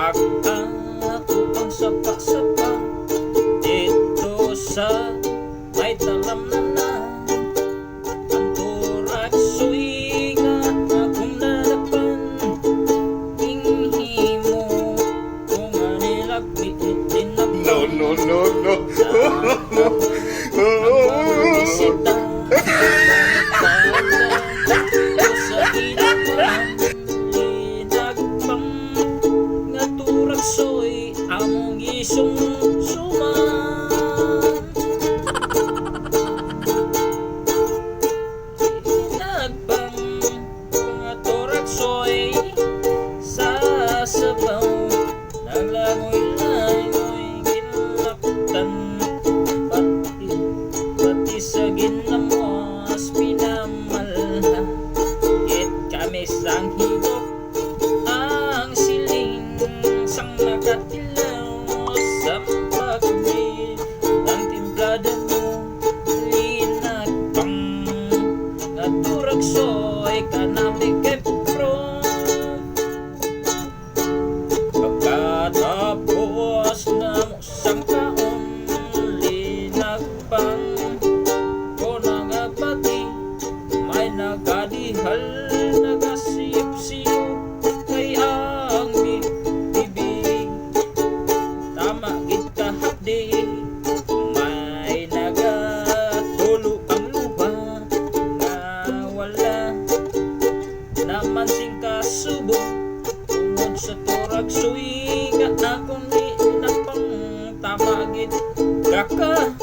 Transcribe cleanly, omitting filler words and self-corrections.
Pag ako ang sapa-sapa dito sa may talamnanan, ang turakso'y nga akong lalaban. Inghi mo kung anilagmit No, no, no, no. Bisita sa ilawan, linagpang nga turakso'y among gisumsuman. Linagpang nga turakso'y sa sabaw, naglangoy-langoy ginlaptan, pati sa ginamos pinamalha. It kami sang higop ang siling sang nakatilaw sa pagbil ng timplada mo. Linagpang nga turakso'y kanami kepro. Pagkatapos na mo sang kaon, linagpang ko nangabati, may nagadihal nagasiyip-siyo kay ang bibig. Tama gid kahapdi, may nagatulo ang luha nga wala naman sing kasubo. Tungod sa turakso'y nga akong linagpang, tama gid kaka